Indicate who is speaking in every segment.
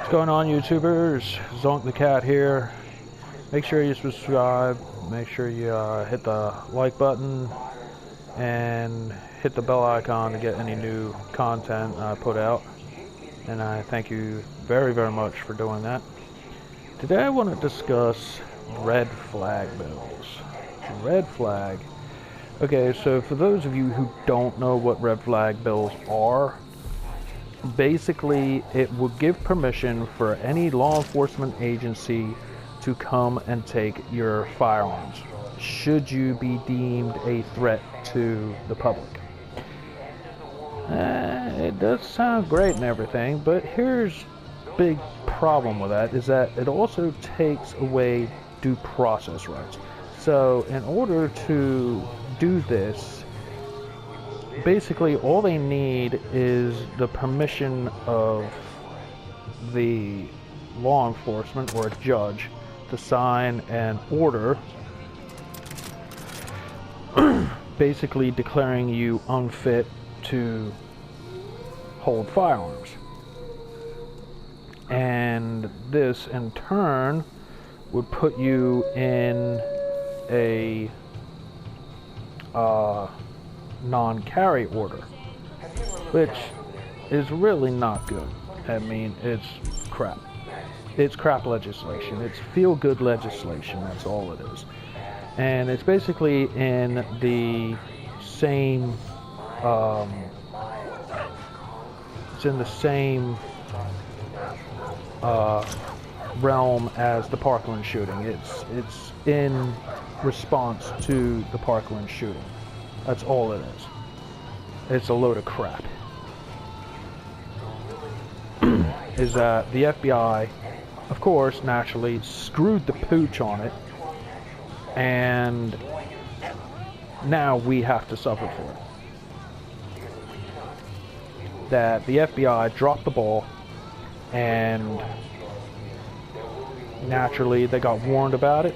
Speaker 1: What's going on, YouTubers? Zonk the Cat here. Make sure you subscribe. Make sure you hit the like button and hit the bell icon to get any new content I put out. And I thank you very, very much for doing that. Today I want to discuss red flag bills. Red flag. Okay, so for those of you who don't know what red flag bills are, basically it would give permission for any law enforcement agency to come and take your firearms should you be deemed a threat to the public. It does sound great and everything, but here's big problem with that is that it also takes away due process rights. So in order to do this, basically all they need is the permission of the law enforcement or a judge to sign an order basically declaring you unfit to hold firearms. And this in turn would put you in a non-carry order, which is really not good. I mean, it's crap. It's crap legislation. It's feel-good legislation. That's all it is. And it's basically in the same realm as the Parkland shooting. It's in response to the Parkland shooting. That's all it is. It's a load of crap. Is that the FBI, of course, naturally screwed the pooch on it, and now we have to suffer for it. That the FBI dropped the ball, and naturally they got warned about it,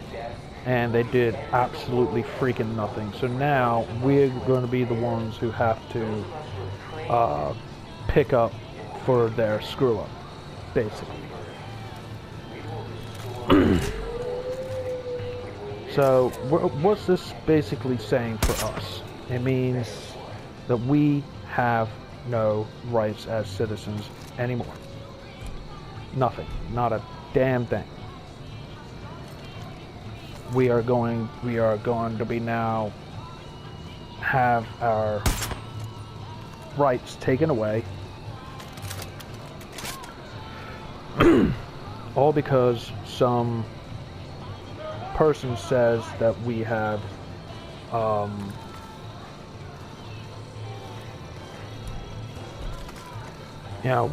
Speaker 1: and they did absolutely freaking nothing. So now we're going to be the ones who have to pick up for their screw up, basically. So what's this basically saying for us? It means that we have no rights as citizens anymore. Nothing. Not a damn thing. We are going to be now have our rights taken away, all because some person says that we have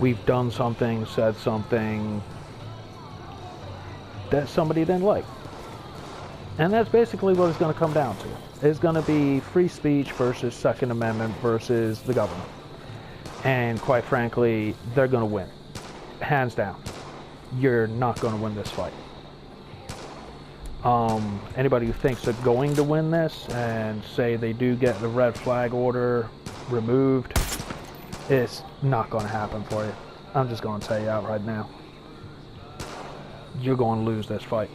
Speaker 1: we've done something, said something that somebody didn't like. And that's basically what it's going to come down to. It's going to be free speech versus Second Amendment versus the government. And quite frankly, they're going to win. Hands down. You're not going to win this fight. Anybody who thinks they're going to win this and say they do get the red flag order removed, it's not going to happen for you. I'm just going to tell you out right now. You're going to lose this fight.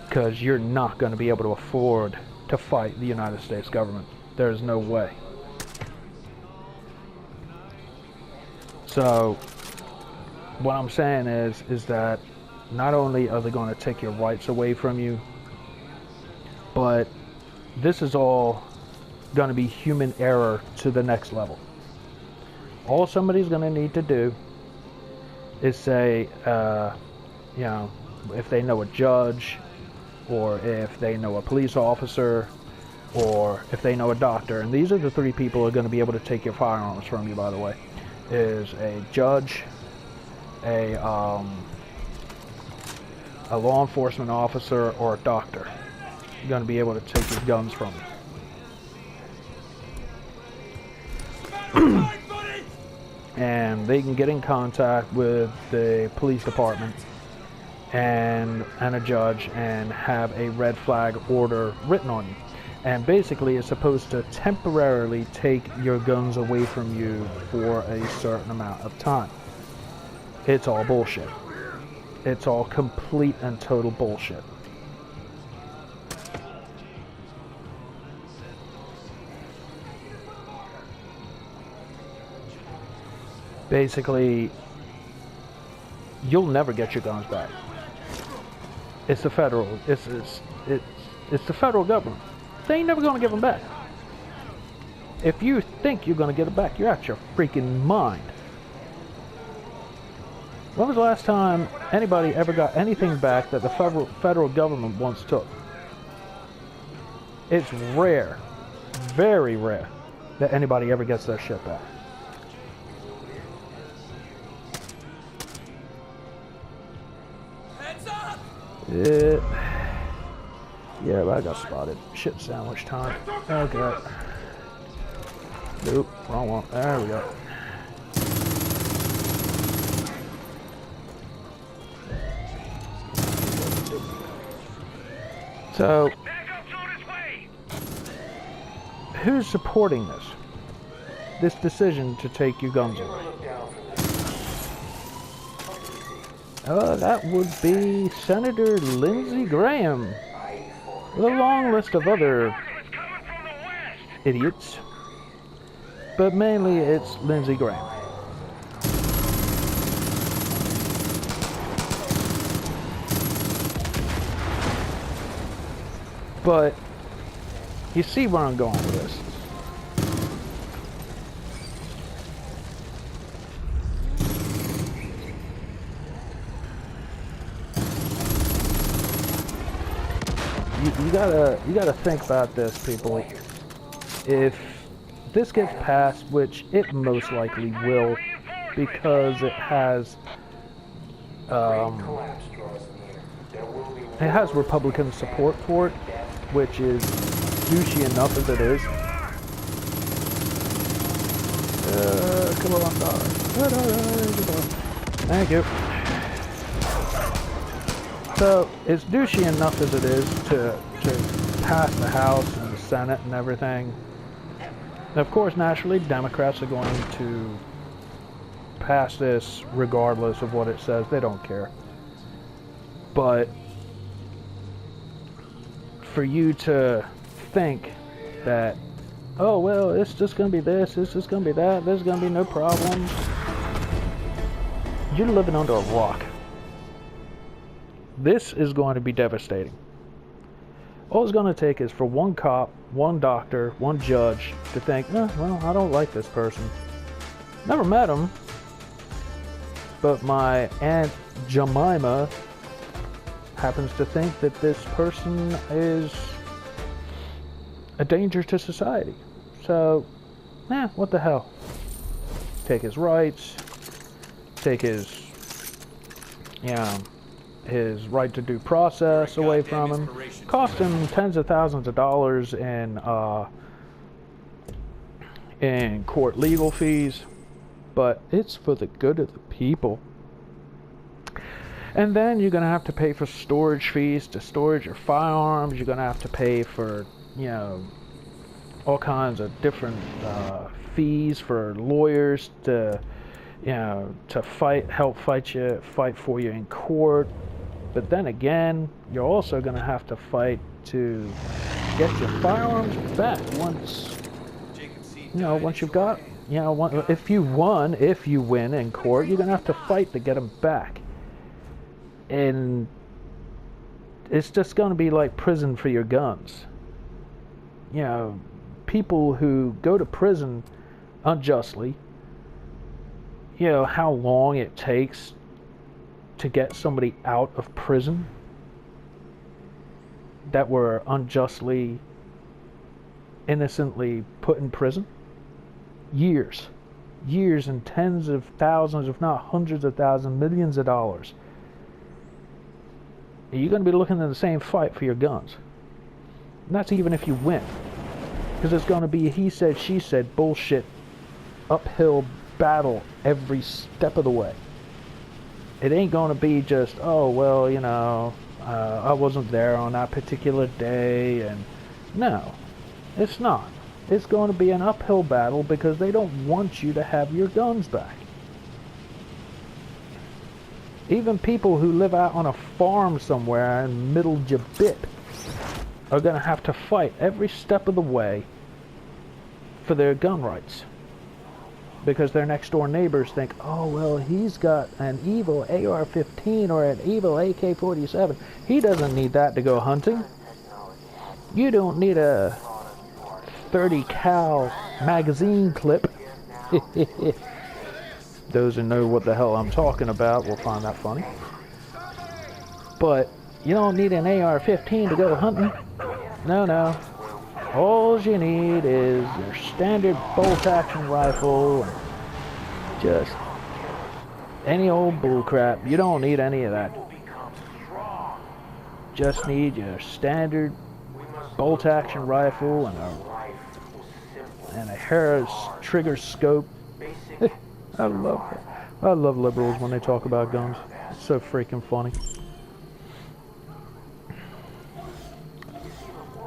Speaker 1: Because you're not going to be able to afford to fight the United States government. There's no way. So, what I'm saying is that not only are they going to take your rights away from you, but this is all going to be human error to the next level. All somebody's going to need to do is say, if they know a judge, or if they know a police officer, or if they know a doctor, and these are the three people who are going to be able to take your firearms from you, by the way, is a judge, a law enforcement officer, or a doctor. You're going to be able to take your guns from you. And they can get in contact with the police department and a judge and have a red flag order written on you. And basically it's supposed to temporarily take your guns away from you for a certain amount of time. It's all bullshit. It's all complete and total bullshit. Basically, you'll never get your guns back. It's the federal. It's the federal government. They ain't never gonna give them back. If you think you're gonna get it back, you're out your freaking mind. When was the last time anybody ever got anything back that the federal government once took? It's rare, very rare, that anybody ever gets their shit back. Yeah, but I got spotted. Shit sandwich time. Okay. Nope, wrong one. There we go. So, who's supporting this decision to take your guns away? That would be Senator Lindsey Graham, with a long list of other idiots, but mainly it's Lindsey Graham. But you see where I'm going with this. You gotta think about this, people. If this gets passed, which it most likely will, because it has Republican support for it, which is douchey enough as it is. Come on, dog. Thank you. So, it's douchey enough as it is to pass the House and the Senate and everything. And of course, naturally, Democrats are going to pass this regardless of what it says. They don't care. But for you to think that, oh, well, it's just going to be this, it's just going to be that, there's going to be no problems. You're living under a rock. This is going to be devastating. All it's going to take is for one cop, one doctor, one judge to think, well, I don't like this person. Never met him, but my Aunt Jemima happens to think that this person is a danger to society. So, what the hell? Take his rights, take his right to due process away from him, cost him tens of thousands of dollars in court legal fees, but it's for the good of the people. And then you're going to have to pay for storage fees to store your firearms. You're going to have to pay for, all kinds of different fees for lawyers to help fight for you in court. But then again, you're also going to have to fight to get your firearms back once you've got, if you win in court, you're going to have to fight to get them back. And it's just going to be like prison for your guns. People who go to prison unjustly, how long it takes to get somebody out of prison that were unjustly, innocently put in prison. Years and tens of thousands, if not hundreds of thousands, millions of dollars. You're going to be looking at the same fight for your guns. And that's even if you win. Because it's going to be he said, she said bullshit, uphill battle every step of the way. It ain't going to be just, oh, well, I wasn't there on that particular day. And no, it's not. It's going to be an uphill battle because they don't want you to have your guns back. Even people who live out on a farm somewhere in middle Jabit are going to have to fight every step of the way for their gun rights. Because their next door neighbors think, oh, well, he's got an evil AR-15 or an evil AK-47. He doesn't need that to go hunting. You don't need a 30 cal magazine clip. Those who know what the hell I'm talking about will find that funny. But you don't need an AR-15 to go hunting. No. All you need is your standard bolt-action rifle and just any old bullcrap. You don't need any of that. Just need your standard bolt-action rifle and a Harris trigger scope. I love liberals when they talk about guns. It's so freaking funny.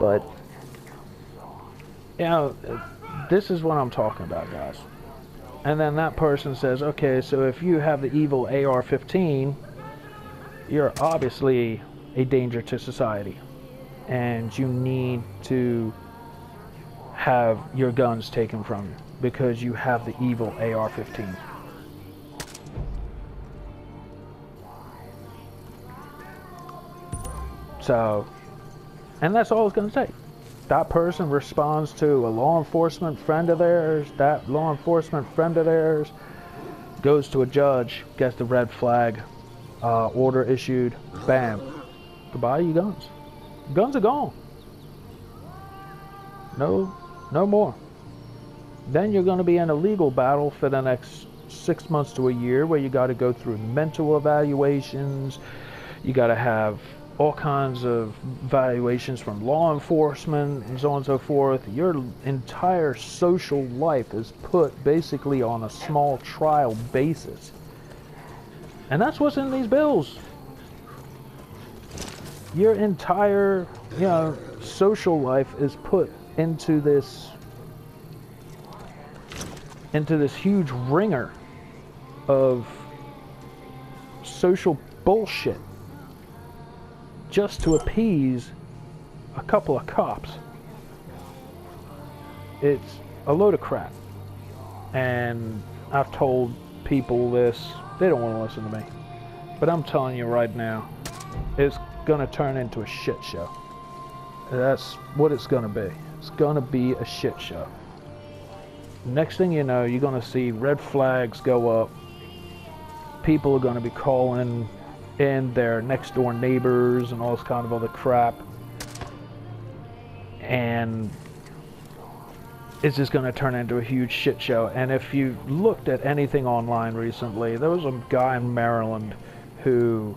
Speaker 1: But you know, this is what I'm talking about, guys. And then that person says, okay, so if you have the evil AR-15, you're obviously a danger to society. And you need to have your guns taken from you because you have the evil AR-15. So, and that's all it's going to take. That person responds to a law enforcement friend of theirs. That law enforcement friend of theirs goes to a judge, gets the red flag order issued. Bam. Goodbye, you guns. Guns are gone. No more. Then you're going to be in a legal battle for the next 6 months to a year where you got to go through mental evaluations. You got to have all kinds of evaluations from law enforcement and so on and so forth. Your entire social life is put basically on a small trial basis. And that's what's in these bills. Your entire, social life is put into this huge ringer of social bullshit just to appease a couple of cops. It's a load of crap. And I've told people this, they don't want to listen to me. But I'm telling you right now, it's gonna turn into a shit show. That's what it's gonna be. It's gonna be a shit show. Next thing you know, you're gonna see red flags go up. People are gonna be calling in their next door neighbors and all this kind of other crap. And it's just going to turn into a huge shit show. And if you looked at anything online recently, there was a guy in Maryland who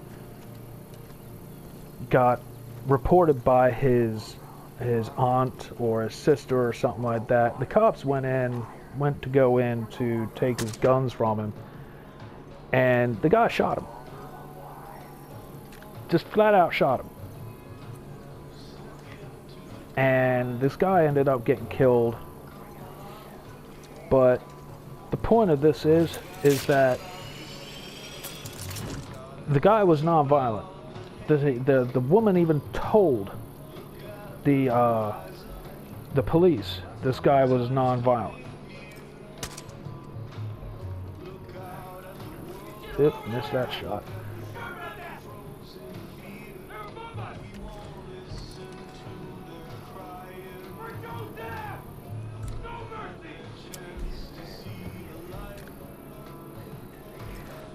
Speaker 1: got reported by his aunt or his sister or something like that. The cops went to go in to take his guns from him, and the guy shot him. Just flat out shot him. And this guy ended up getting killed. But the point of this is that the guy was nonviolent. The woman even told the police this guy was nonviolent. Yep, missed that shot.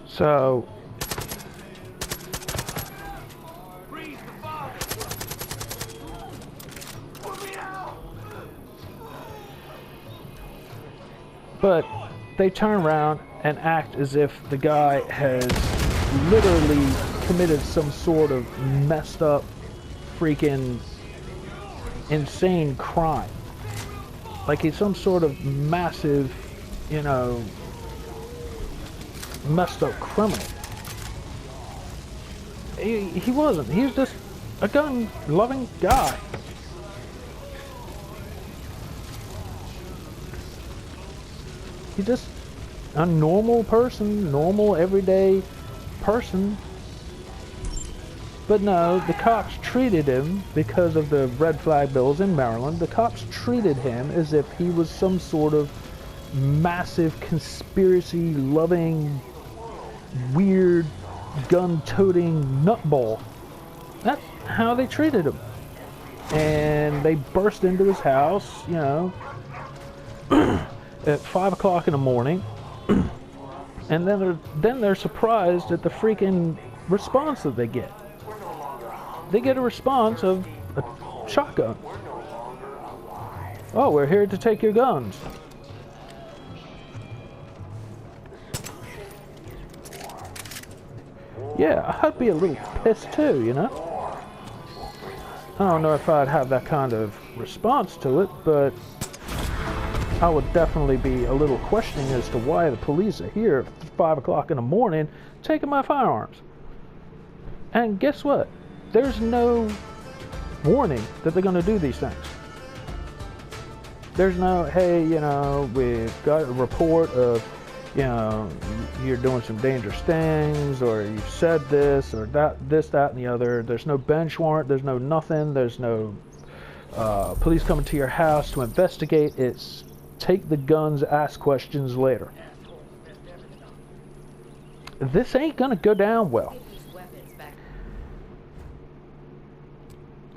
Speaker 1: So, but they turn around and act as if the guy has literally committed some sort of messed up, freaking insane crime. Like he's some sort of massive, messed up criminal. He wasn't. He was just a gun-loving guy. He's just a normal person, normal, everyday person. But no, the cops treated him, because of the red flag bills in Maryland, the cops treated him as if he was some sort of massive conspiracy-loving, weird, gun-toting nutball. That's how they treated him. And they burst into his house, you know, at 5 o'clock in the morning. And then they're surprised at the freaking response that they get. They get a response of a shotgun. Oh, we're here to take your guns. Yeah, I'd be a little pissed too, you know? I don't know if I'd have that kind of response to it, but I would definitely be a little questioning as to why the police are here at 5 o'clock in the morning taking my firearms. And guess what? There's no warning that they're going to do these things. There's no, hey, you know, we've got a report of, you know, you're doing some dangerous things, or you've said this, or that, and the other. There's no bench warrant. There's no nothing. There's no police coming to your house to investigate. It's take the guns, ask questions later. This ain't going to go down well.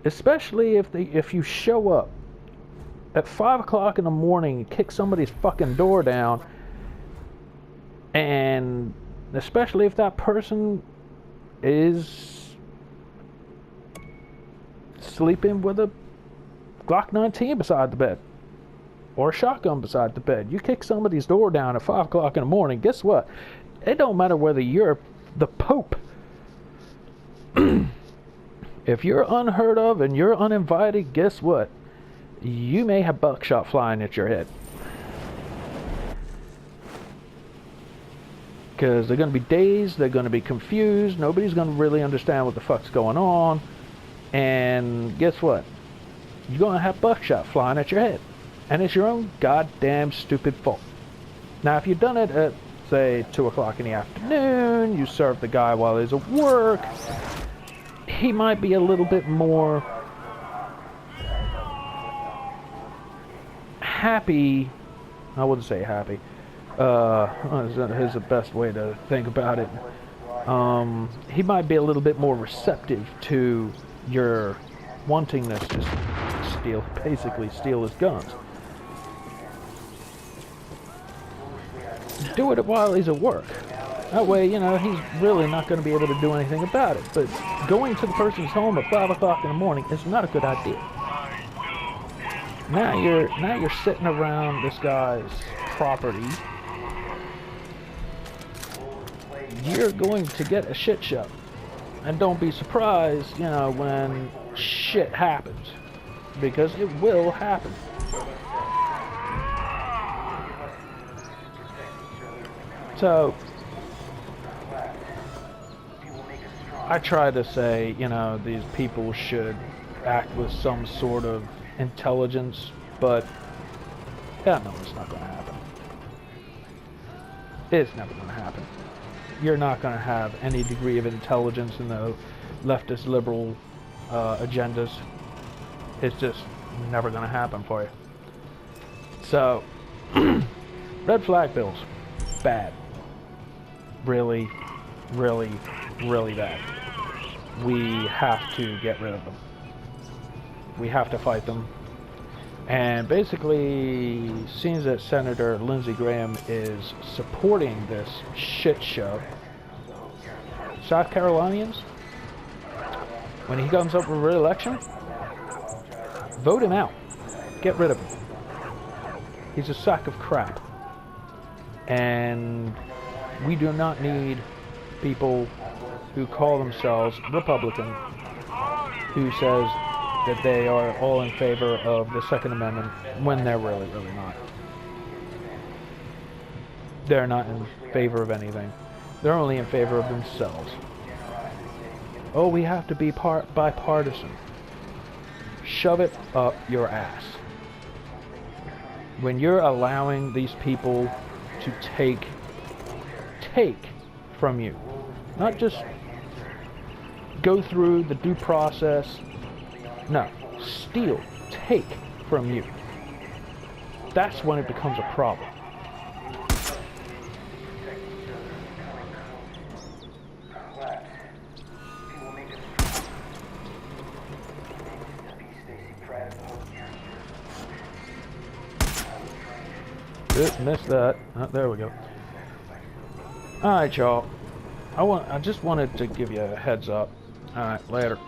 Speaker 1: Especially if you show up at 5 o'clock in the morning and kick somebody's fucking door down, and especially if that person is sleeping with a Glock 19 beside the bed or a shotgun beside the bed. You kick somebody's door down at 5 o'clock in the morning, guess what? It don't matter whether you're the Pope. If you're unheard of and you're uninvited, guess what? You may have buckshot flying at your head. Because they're going to be dazed, they're going to be confused, nobody's going to really understand what the fuck's going on. And guess what? You're going to have buckshot flying at your head. And it's your own goddamn stupid fault. Now, if you've done it at, say, 2 o'clock in the afternoon, you serve the guy while he's at work, he might be a little bit more happy. I wouldn't say happy. Is the best way to think about it. He might be a little bit more receptive to your wantingness to basically steal his guns. Do it while he's at work. That way, you know, he's really not going to be able to do anything about it. But going to the person's home at 5 o'clock in the morning is not a good idea. Now you're sitting around this guy's property. You're going to get a shit show. And don't be surprised, you know, when shit happens. Because it will happen. So I try to say, you know, these people should act with some sort of intelligence, but yeah, no, it's not going to happen. It's never going to happen. You're not going to have any degree of intelligence in the leftist liberal agendas. It's just never going to happen for you. So, red flag bills, bad. Really, really, really bad. We have to get rid of them. We have to fight them. And basically, seems that Senator Lindsey Graham is supporting this shit show. South Carolinians, when he comes up for re-election, vote him out. Get rid of him. He's a sack of crap. And we do not need people who call themselves Republican, who says that they are all in favor of the Second Amendment when they're really, really not. They're not in favor of anything. They're only in favor of themselves. Oh, we have to be bipartisan. Shove it up your ass. When you're allowing these people to take from you. Not just go through the due process. No, steal, take from you. That's when it becomes a problem. Oops, missed that. Oh, there we go. Alright, y'all. I just wanted to give you a heads up. Alright, later.